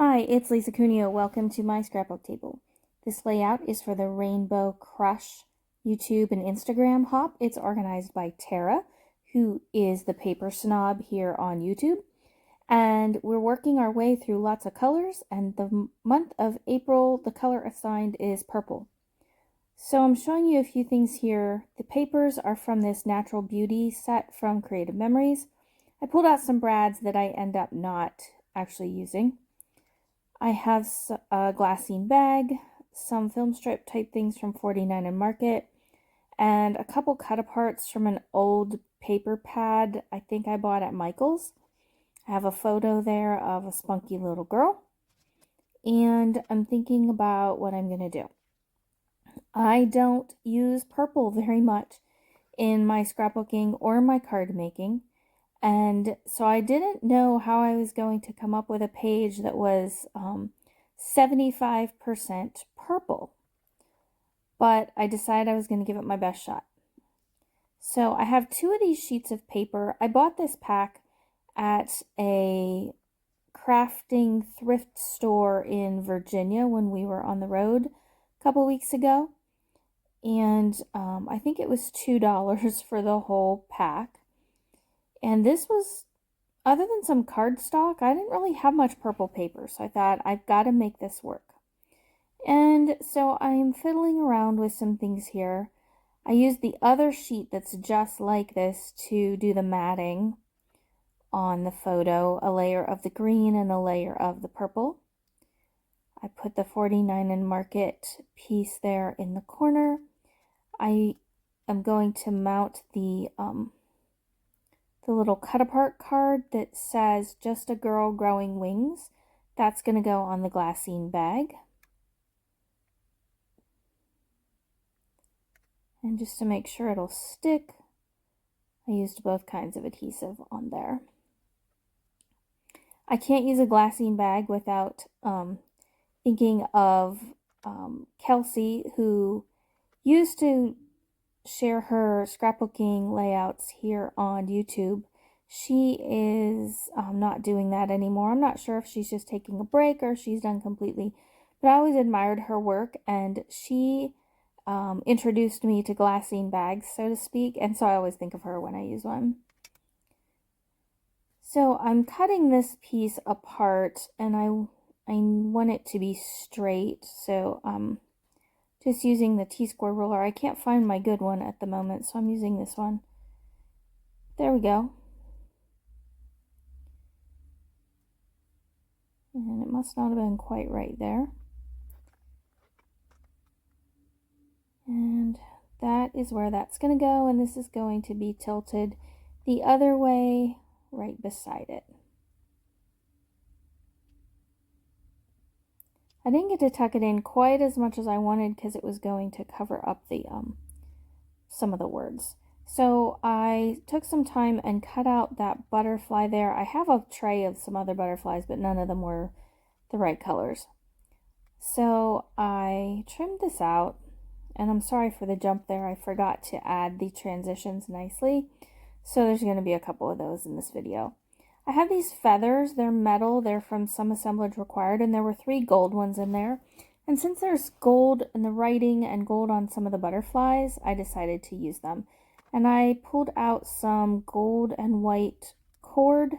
Hi, it's Lisa Cuneo. Welcome to my scrapbook table. This layout is for the Rainbow Crush YouTube and Instagram hop. It's organized by Tara, who is the paper snob here on YouTube. And we're working our way through lots of colors, and the month of April, the color assigned is purple. So I'm showing you a few things here. The papers are from this Natural Beauty set from Creative Memories. I pulled out some brads that I end up not actually using. I have a glassine bag, some film strip type things from 49 and Market, and a couple cut aparts from an old paper pad I think I bought at Michael's. I have a photo there of a spunky little girl, and I'm thinking about what I'm going to do. I don't use purple very much in my scrapbooking or my card making. And so I didn't know how I was going to come up with a page that was 75% purple. But I decided I was going to give it my best shot. So I have two of these sheets of paper. I bought this pack at a crafting thrift store in Virginia when we were on the road a couple weeks ago. And I think it was $2 for the whole pack. And this was, other than some cardstock, I didn't really have much purple paper, so I thought I've got to make this work. And so I'm fiddling around with some things here. I used the other sheet that's just like this to do the matting on the photo, a layer of the green and a layer of the purple. I put the 49 and Market piece there in the corner. I am going to mount the little cut apart card that says "Just a Girl Growing Wings." That's going to go on the glassine bag. And just to make sure it'll stick, I used both kinds of adhesive on there. I can't use a glassine bag without thinking of Kelsey, who used to share her scrapbooking layouts here on YouTube. She is not doing that anymore. I'm not sure if she's just taking a break or she's done completely, but I always admired her work, and she introduced me to glassine bags, so to speak, and so I always think of her when I use one. So I'm cutting this piece apart, and I want it to be straight, so just using the T-square ruler. I can't find my good one at the moment, so I'm using this one. There we go. And it must not have been quite right there. And that is where that's going to go, and this is going to be tilted the other way right beside it. I didn't get to tuck it in quite as much as I wanted because it was going to cover up the some of the words. So I took some time and cut out that butterfly there. I have a tray of some other butterflies, but none of them were the right colors. So I trimmed this out, and I'm sorry for the jump there. I forgot to add the transitions nicely. So there's going to be a couple of those in this video. I have these feathers. They're metal. They're from Some Assemblage Required, and there were 3 gold ones in there. And since there's gold in the writing and gold on some of the butterflies, I decided to use them. And I pulled out some gold and white cord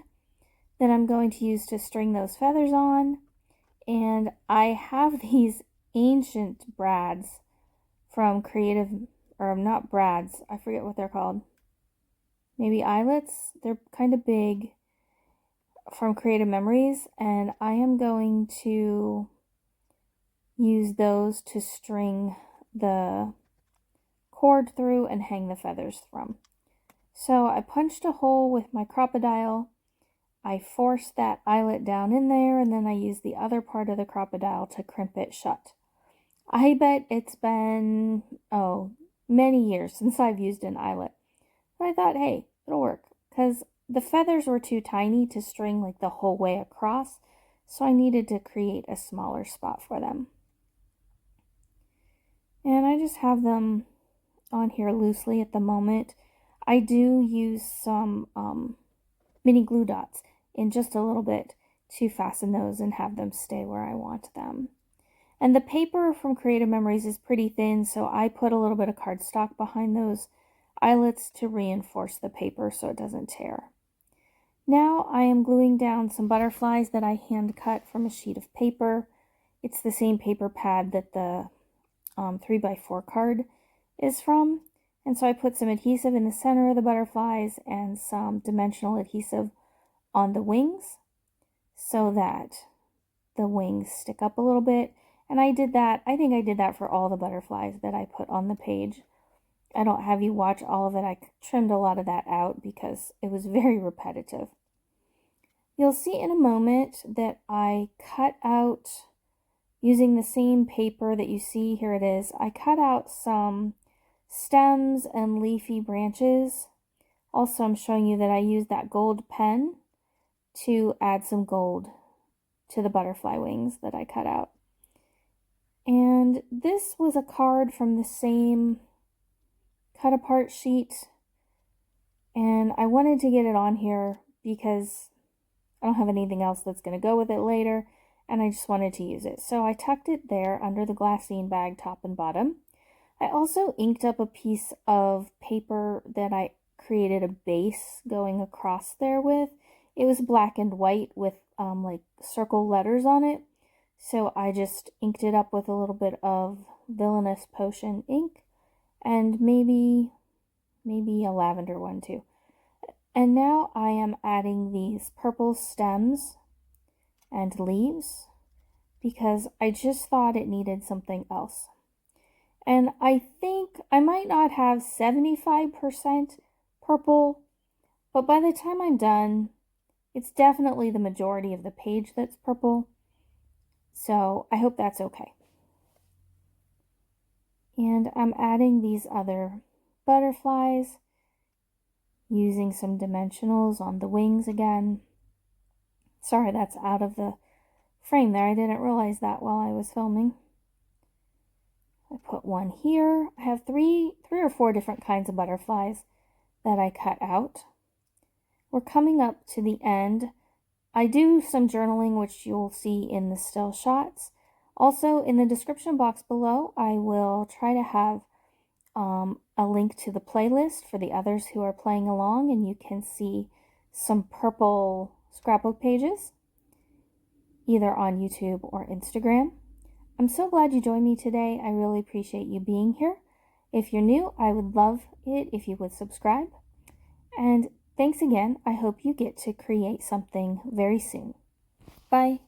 that I'm going to use to string those feathers on. And I have these ancient brads from Creative, or not brads, I forget what they're called. Maybe eyelets? They're kind of big, from Creative Memories, and I am going to use those to string the cord through and hang the feathers from. So I punched a hole with my Crop-A-Dile. I forced that eyelet down in there, and then I used the other part of the Crop-A-Dile to crimp it shut. I bet it's been, many years since I've used an eyelet. But I thought, hey, it'll work, because the feathers were too tiny to string like the whole way across, so I needed to create a smaller spot for them. And I just have them on here loosely at the moment. I do use some mini glue dots in just a little bit to fasten those and have them stay where I want them. And the paper from Creative Memories is pretty thin, so I put a little bit of cardstock behind those eyelets to reinforce the paper so it doesn't tear. Now I am gluing down some butterflies that I hand cut from a sheet of paper. It's the same paper pad that the 3x4 card is from. And so I put some adhesive in the center of the butterflies and some dimensional adhesive on the wings so that the wings stick up a little bit. And I think I did that for all the butterflies that I put on the page. I don't have you watch all of it. I trimmed a lot of that out because it was very repetitive. You'll see in a moment that I cut out, using the same paper that you see, here it is, I cut out some stems and leafy branches. Also, I'm showing you that I used that gold pen to add some gold to the butterfly wings that I cut out. And this was a card from the same cut apart sheet, and I wanted to get it on here because I don't have anything else that's going to go with it later, and I just wanted to use it. So I tucked it there under the glassine bag, top and bottom. I also inked up a piece of paper that I created a base going across there with. It was black and white with like circle letters on it. So I just inked it up with a little bit of Villainous Potion ink and maybe a lavender one too. And now I am adding these purple stems and leaves because I just thought it needed something else. And I think I might not have 75% purple, but by the time I'm done, it's definitely the majority of the page that's purple. So I hope that's okay. And I'm adding these other butterflies, using some dimensionals on the wings again. Sorry, that's out of the frame there. I didn't realize that while I was filming. I put one here. I have three or four different kinds of butterflies that I cut out. We're coming up to the end. I do some journaling, which you'll see in the still shots. Also, in the description box below, I will try to have a link to the playlist for the others who are playing along, and you can see some purple scrapbook pages, either on YouTube or Instagram. I'm so glad you joined me today. I really appreciate you being here. If you're new, I would love it if you would subscribe. And thanks again. I hope you get to create something very soon. Bye.